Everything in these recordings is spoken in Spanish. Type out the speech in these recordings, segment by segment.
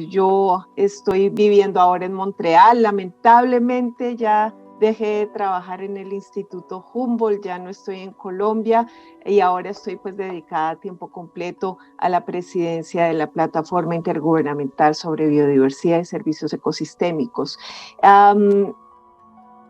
Yo estoy viviendo ahora en Montreal. Lamentablemente ya dejé de trabajar en el Instituto Humboldt, ya no estoy en Colombia y ahora estoy pues dedicada a tiempo completo a la presidencia de la Plataforma Intergubernamental sobre Biodiversidad y Servicios Ecosistémicos.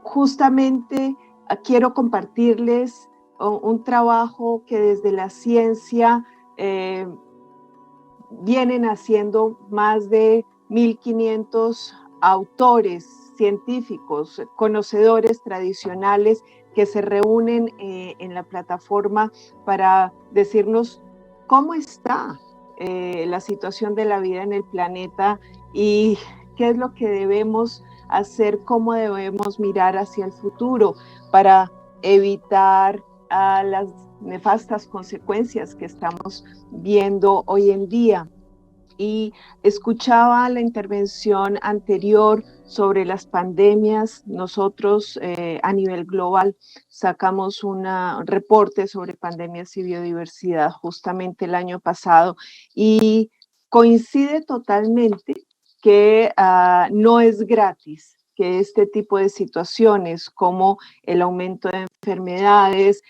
Justamente quiero compartirles un trabajo que desde la ciencia vienen haciendo más de 1.500 autores, científicos, conocedores tradicionales que se reúnen en la plataforma para decirnos cómo está la situación de la vida en el planeta y qué es lo que debemos hacer, cómo debemos mirar hacia el futuro para evitar las nefastas consecuencias que estamos viendo hoy en día. Y escuchaba la intervención anterior sobre las pandemias. Nosotros a nivel global sacamos un reporte sobre pandemias y biodiversidad justamente el año pasado y coincide totalmente que no es gratis que este tipo de situaciones como el aumento de enfermedades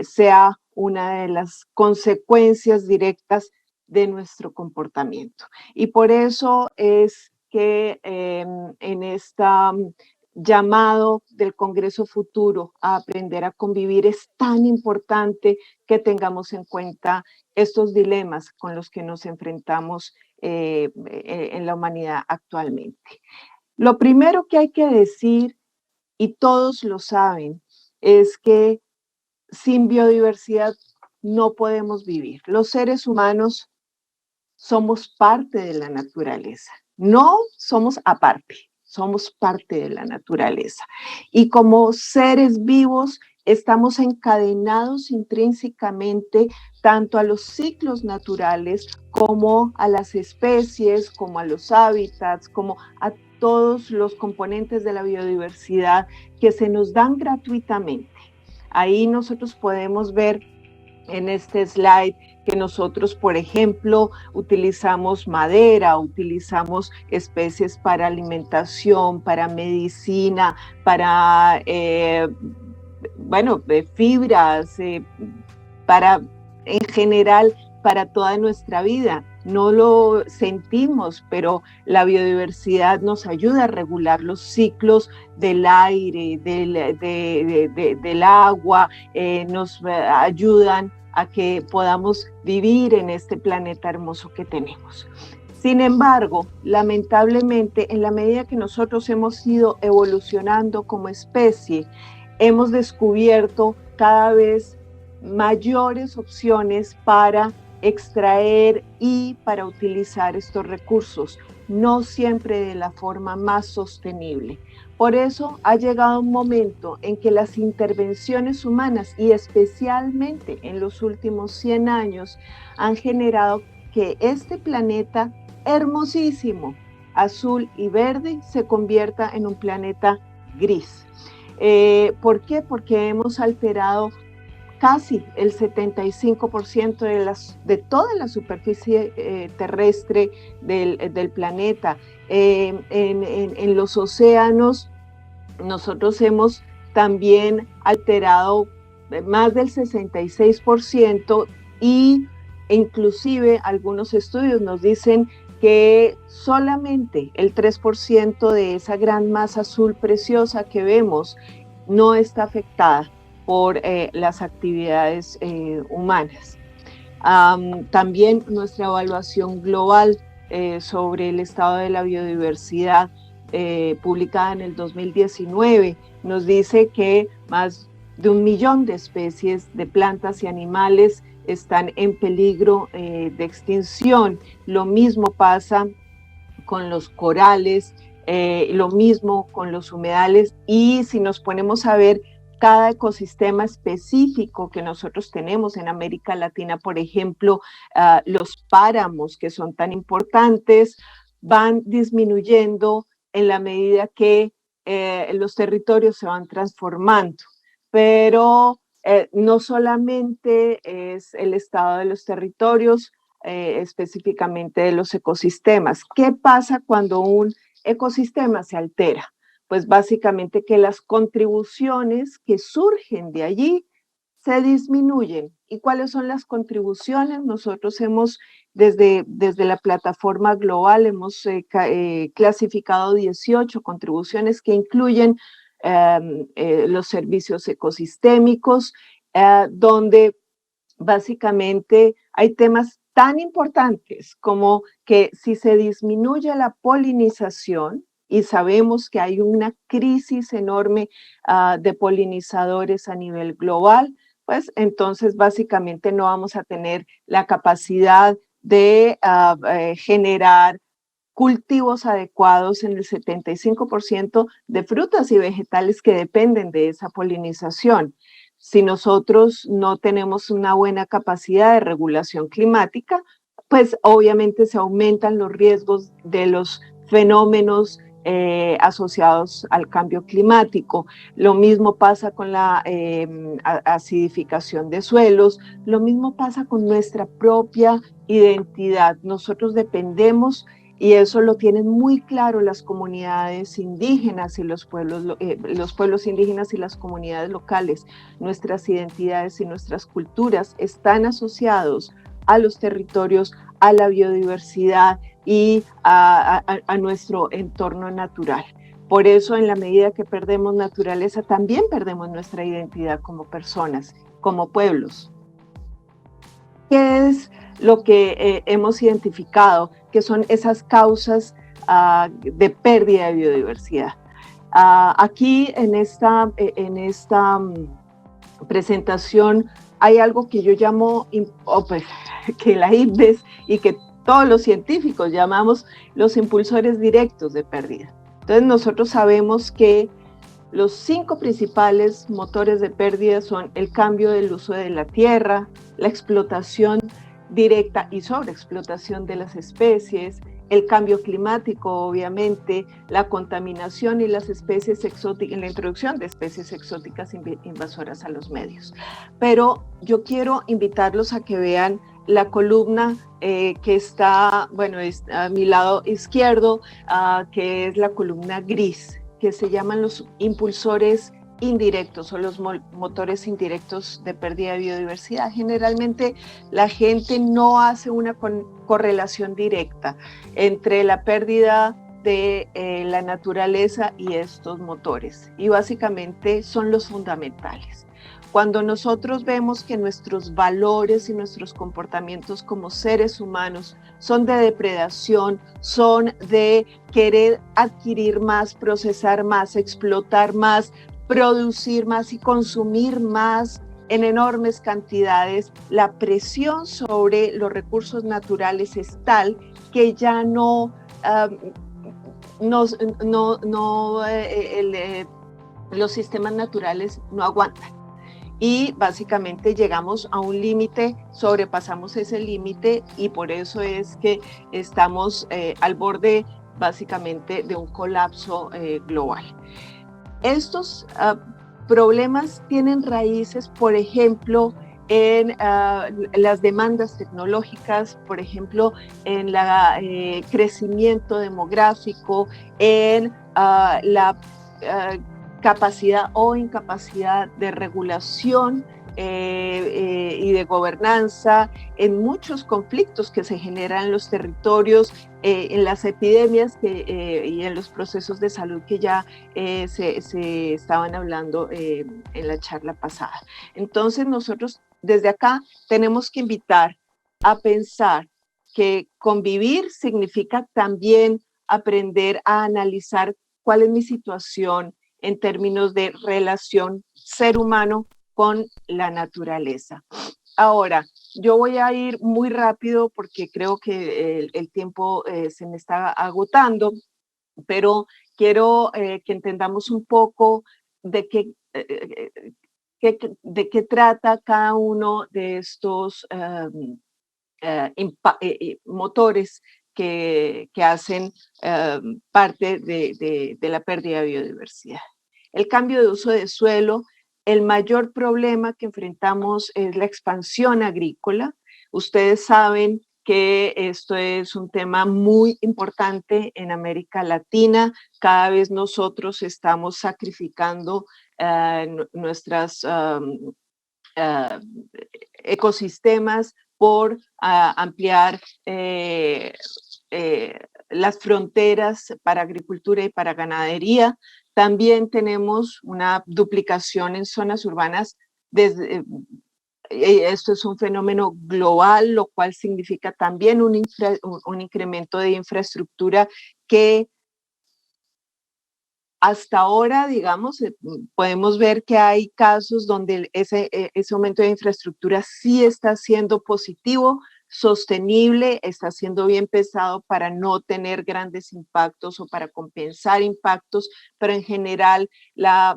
sea una de las consecuencias directas de nuestro comportamiento. Y por eso es que en este llamado del Congreso Futuro a aprender a convivir es tan importante que tengamos en cuenta estos dilemas con los que nos enfrentamos en la humanidad actualmente. Lo primero que hay que decir, y todos lo saben, es que sin biodiversidad no podemos vivir. Los seres humanos somos parte de la naturaleza, no somos aparte, somos parte de la naturaleza. Y como seres vivos estamos encadenados intrínsecamente tanto a los ciclos naturales como a las especies, como a los hábitats, como a todos los componentes de la biodiversidad que se nos dan gratuitamente. Ahí nosotros podemos ver en este slide que nosotros, por ejemplo, utilizamos madera, utilizamos especies para alimentación, para medicina, para, fibras, para, en general, para toda nuestra vida. No lo sentimos, pero la biodiversidad nos ayuda a regular los ciclos del aire, del agua, nos ayudan a que podamos vivir en este planeta hermoso que tenemos. Sin embargo, lamentablemente, en la medida que nosotros hemos ido evolucionando como especie, hemos descubierto cada vez mayores opciones para extraer y para utilizar estos recursos, no siempre de la forma más sostenible. Por eso ha llegado un momento en que las intervenciones humanas, y especialmente en los últimos 100 años, han generado que este planeta hermosísimo, azul y verde, se convierta en un planeta gris. ¿Por qué? Porque hemos alterado casi el 75% de toda la superficie terrestre del planeta. En los océanos, nosotros hemos también alterado más del 66% y inclusive algunos estudios nos dicen que solamente el 3% de esa gran masa azul preciosa que vemos no está afectada por las actividades humanas. También nuestra evaluación global sobre el estado de la biodiversidad publicada en el 2019 nos dice que más de 1 millón de especies de plantas y animales están en peligro de extinción. Lo mismo pasa con los corales, lo mismo con los humedales, y si nos ponemos a ver cada ecosistema específico que nosotros tenemos en América Latina, por ejemplo, los páramos, que son tan importantes, van disminuyendo en la medida que los territorios se van transformando. pero no solamente es el estado de los territorios, específicamente de los ecosistemas. ¿Qué pasa cuando un ecosistema se altera? Pues básicamente que las contribuciones que surgen de allí se disminuyen. ¿Y cuáles son las contribuciones? Nosotros hemos, desde la plataforma global, hemos clasificado 18 contribuciones que incluyen los servicios ecosistémicos, donde básicamente hay temas tan importantes como que si se disminuye la polinización, y sabemos que hay una crisis enorme de polinizadores a nivel global, pues entonces básicamente no vamos a tener la capacidad de generar cultivos adecuados en el 75% de frutas y vegetales que dependen de esa polinización. Si nosotros no tenemos una buena capacidad de regulación climática, pues obviamente se aumentan los riesgos de los fenómenos asociados al cambio climático. Lo mismo pasa con la acidificación de suelos, lo mismo pasa con nuestra propia identidad. Nosotros dependemos, y eso lo tienen muy claro las comunidades indígenas y los pueblos indígenas y las comunidades locales. Nuestras identidades y nuestras culturas están asociados a los territorios, a la biodiversidad y a nuestro entorno natural. Por eso, en la medida que perdemos naturaleza, también perdemos nuestra identidad como personas, como pueblos. ¿Qué es lo que hemos identificado? Que son esas causas de pérdida de biodiversidad. Aquí en esta presentación hay algo que yo llamo, pues, que la IPBES y que todos los científicos llamamos los impulsores directos de pérdida. Entonces nosotros sabemos que los 5 principales motores de pérdida son el cambio del uso de la tierra, la explotación directa y sobreexplotación de las especies, el cambio climático, obviamente, la contaminación y las especies exóticas, la introducción de especies exóticas invasoras a los medios. Pero yo quiero invitarlos a que vean la columna que está, bueno, a mi lado izquierdo, que es la columna gris, que se llaman los impulsores indirectos o los motores indirectos de pérdida de biodiversidad. Generalmente la gente no hace una correlación directa entre la pérdida de la naturaleza y estos motores, y básicamente son los fundamentales. Cuando nosotros vemos que nuestros valores y nuestros comportamientos como seres humanos son de depredación, son de querer adquirir más, procesar más, explotar más, producir más y consumir más en enormes cantidades, la presión sobre los recursos naturales es tal que ya no, los sistemas naturales no aguantan. Y básicamente llegamos a un límite, sobrepasamos ese límite, y por eso es que estamos al borde básicamente de un colapso global. Estos problemas tienen raíces, por ejemplo, en las demandas tecnológicas, por ejemplo, en el crecimiento demográfico, en la capacidad o incapacidad de regulación y de gobernanza, en muchos conflictos que se generan en los territorios, en las epidemias y en los procesos de salud que ya se estaban hablando en la charla pasada. Entonces nosotros desde acá tenemos que invitar a pensar que convivir significa también aprender a analizar cuál es mi situación en términos de relación ser humano con la naturaleza. Ahora, yo voy a ir muy rápido porque creo que el tiempo se me está agotando, pero quiero que entendamos un poco de qué trata cada uno de estos motores que hacen parte de la pérdida de biodiversidad. El cambio de uso de suelo el mayor problema que enfrentamos es la expansión agrícola. Ustedes saben que esto es un tema muy importante en América Latina. Cada vez nosotros estamos sacrificando nuestras ecosistemas por ampliar las fronteras para agricultura y para ganadería. También tenemos una duplicación en zonas urbanas. Esto es un fenómeno global, lo cual significa también un incremento de infraestructura que hasta ahora, digamos, podemos ver que hay casos donde ese aumento de infraestructura sí está siendo positivo, sostenible, está siendo bien pensado para no tener grandes impactos o para compensar impactos, pero en general la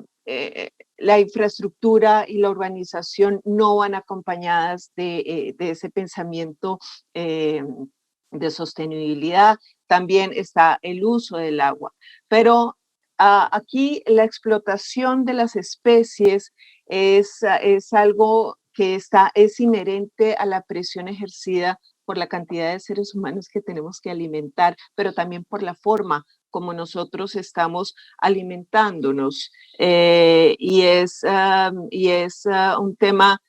infraestructura y la urbanización no van acompañadas de ese pensamiento de sostenibilidad. También está el uso del agua, pero aquí la explotación de las especies es algo que es inherente a la presión ejercida por la cantidad de seres humanos que tenemos que alimentar, pero también por la forma como nosotros estamos alimentándonos. Y es un tema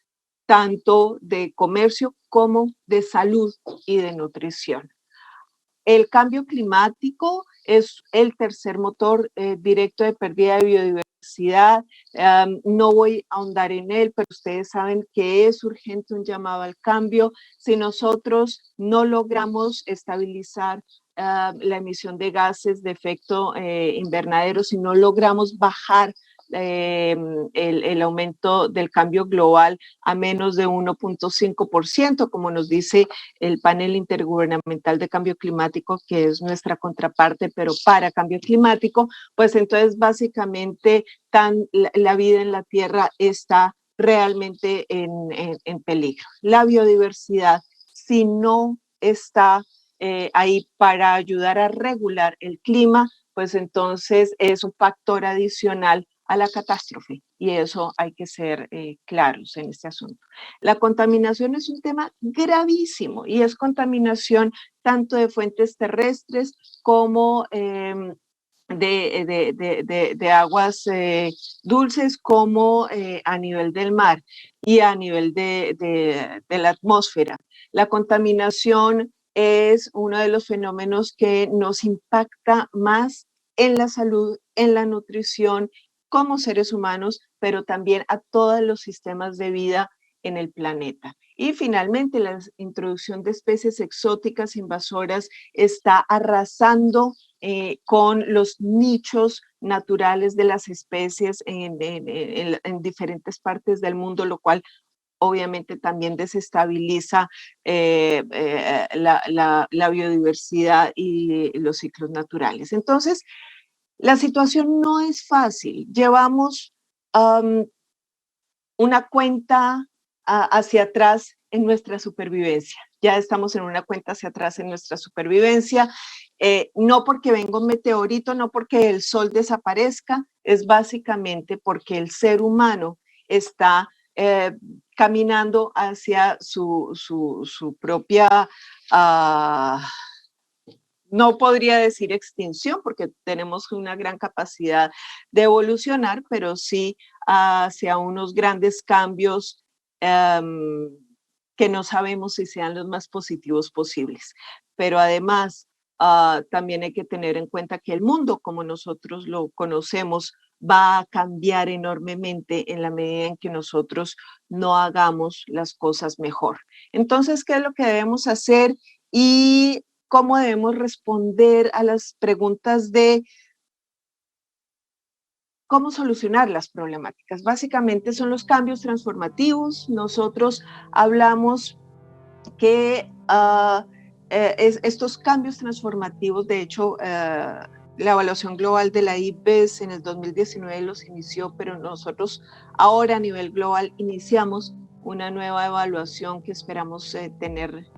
tanto de comercio como de salud y de nutrición. El cambio climático es el tercer motor directo de pérdida de biodiversidad. No voy a ahondar en él, pero ustedes saben que es urgente un llamado al cambio. Si nosotros no logramos estabilizar la emisión de gases de efecto invernadero, si no logramos bajar el aumento del cambio global a menos de 1.5%, como nos dice el panel intergubernamental de cambio climático, que es nuestra contraparte, pero para cambio climático, pues entonces básicamente la vida en la Tierra está realmente en peligro. La biodiversidad, si no está ahí para ayudar a regular el clima, pues entonces es un factor adicional a la catástrofe, y eso hay que ser claros en este asunto. La contaminación es un tema gravísimo y es contaminación tanto de fuentes terrestres como de aguas dulces, como a nivel del mar y a nivel de la atmósfera. La contaminación es uno de los fenómenos que nos impacta más en la salud, en la nutrición, como seres humanos, pero también a todos los sistemas de vida en el planeta. Y finalmente, la introducción de especies exóticas invasoras está arrasando con los nichos naturales de las especies en diferentes partes del mundo, lo cual obviamente también desestabiliza la biodiversidad y los ciclos naturales. Entonces, la situación no es fácil. Llevamos una cuenta hacia atrás en nuestra supervivencia. Ya estamos en una cuenta hacia atrás en nuestra supervivencia. No porque venga un meteorito, no porque el sol desaparezca, es básicamente porque el ser humano está caminando hacia su propia no podría decir extinción, porque tenemos una gran capacidad de evolucionar, pero sí hacia unos grandes cambios que no sabemos si sean los más positivos posibles. Pero además, también hay que tener en cuenta que el mundo, como nosotros lo conocemos, va a cambiar enormemente en la medida en que nosotros no hagamos las cosas mejor. Entonces, ¿qué es lo que debemos hacer? Y cómo debemos responder a las preguntas de cómo solucionar las problemáticas. Básicamente son los cambios transformativos. Nosotros hablamos que estos cambios transformativos, de hecho, la evaluación global de la IPBES en el 2019 los inició, pero nosotros ahora a nivel global iniciamos una nueva evaluación que esperamos tener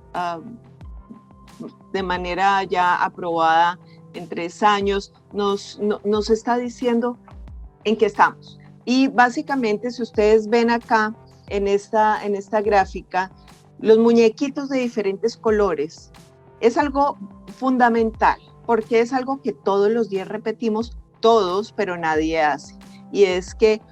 de manera ya aprobada en 3 años, nos está diciendo en qué estamos. Y básicamente, si ustedes ven acá en esta gráfica, los muñequitos de diferentes colores, es algo fundamental, porque es algo que todos los días repetimos, todos, pero nadie hace. Y es que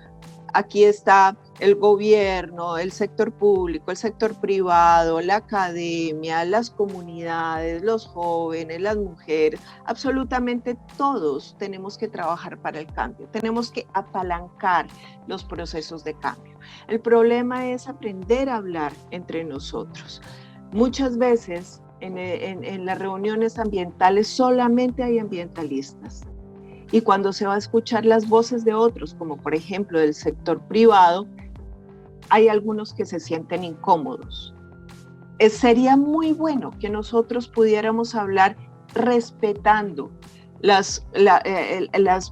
aquí está el gobierno, el sector público, el sector privado, la academia, las comunidades, los jóvenes, las mujeres, absolutamente todos tenemos que trabajar para el cambio, tenemos que apalancar los procesos de cambio. El problema es aprender a hablar entre nosotros. Muchas veces en las reuniones ambientales solamente hay ambientalistas. Y cuando se va a escuchar las voces de otros, como por ejemplo del sector privado, hay algunos que se sienten incómodos. Sería muy bueno que nosotros pudiéramos hablar respetando las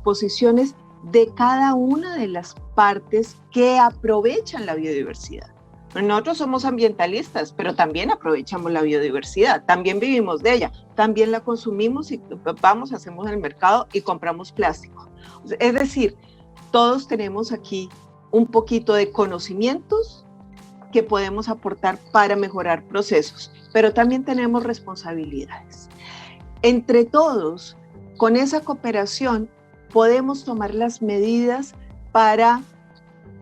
posiciones de cada una de las partes que aprovechan la biodiversidad. Nosotros somos ambientalistas, pero también aprovechamos la biodiversidad, también vivimos de ella, también la consumimos y vamos, hacemos el mercado y compramos plástico. Es decir, todos tenemos aquí un poquito de conocimientos que podemos aportar para mejorar procesos, pero también tenemos responsabilidades. Entre todos, con esa cooperación, podemos tomar las medidas para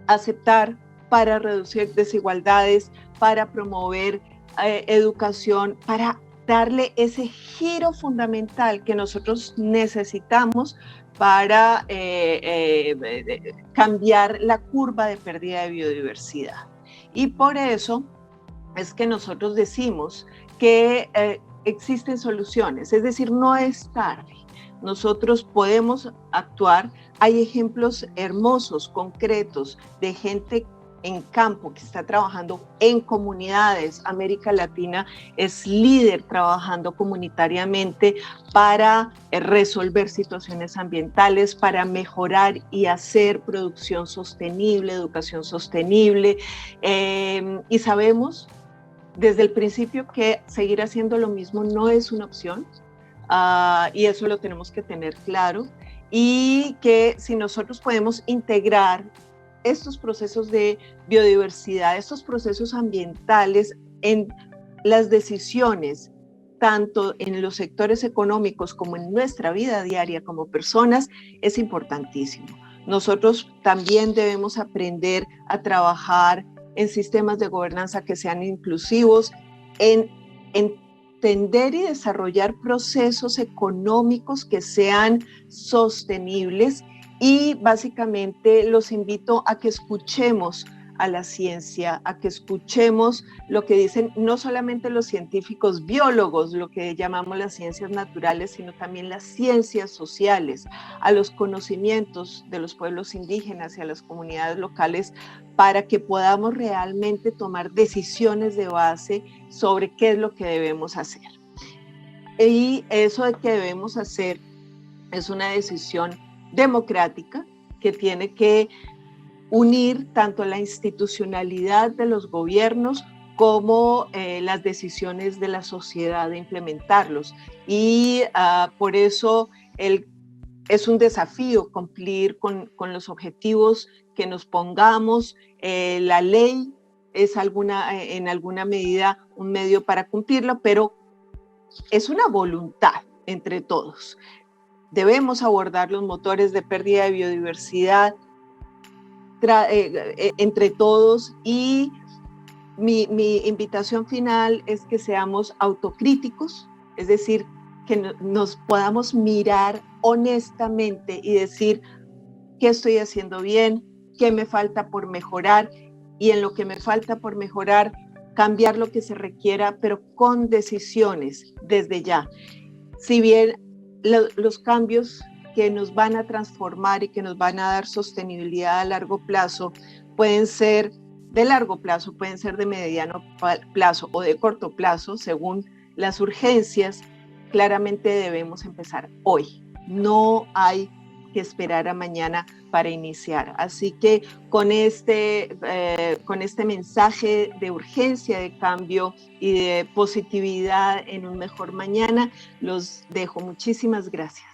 aceptar, para reducir desigualdades, para promover educación, para darle ese giro fundamental que nosotros necesitamos para cambiar la curva de pérdida de biodiversidad. Y por eso es que nosotros decimos que existen soluciones, es decir, no es tarde. Nosotros podemos actuar. Hay ejemplos hermosos, concretos, de gente en campo que está trabajando en comunidades. América Latina es líder trabajando comunitariamente para resolver situaciones ambientales, para mejorar y hacer producción sostenible, educación sostenible. Y sabemos desde el principio que seguir haciendo lo mismo no es una opción. Y eso lo tenemos que tener claro, y que si nosotros podemos integrar estos procesos de biodiversidad, estos procesos ambientales en las decisiones, tanto en los sectores económicos como en nuestra vida diaria como personas, es importantísimo. Nosotros también debemos aprender a trabajar en sistemas de gobernanza que sean inclusivos, en entender y desarrollar procesos económicos que sean sostenibles, y básicamente los invito a que escuchemos a la ciencia, a que escuchemos lo que dicen no solamente los científicos biólogos, lo que llamamos las ciencias naturales, sino también las ciencias sociales, a los conocimientos de los pueblos indígenas y a las comunidades locales, para que podamos realmente tomar decisiones de base sobre qué es lo que debemos hacer. Y eso de que debemos hacer es una decisión democrática que tiene que unir tanto la institucionalidad de los gobiernos como las decisiones de la sociedad de implementarlos. Y por eso es un desafío cumplir con los objetivos que nos pongamos. La ley es en alguna medida un medio para cumplirlo, pero es una voluntad entre todos. Debemos abordar los motores de pérdida de biodiversidad entre todos, y mi invitación final es que seamos autocríticos, es decir, que nos podamos mirar honestamente y decir qué estoy haciendo bien, qué me falta por mejorar, y en lo que me falta por mejorar, cambiar lo que se requiera, pero con decisiones desde ya. Si bien los cambios que nos van a transformar y que nos van a dar sostenibilidad a largo plazo pueden ser de largo plazo, pueden ser de mediano plazo o de corto plazo, según las urgencias, claramente debemos empezar hoy. No hay que esperar a mañana para iniciar. Así que con este mensaje de urgencia, de cambio y de positividad en un mejor mañana, los dejo. Muchísimas gracias.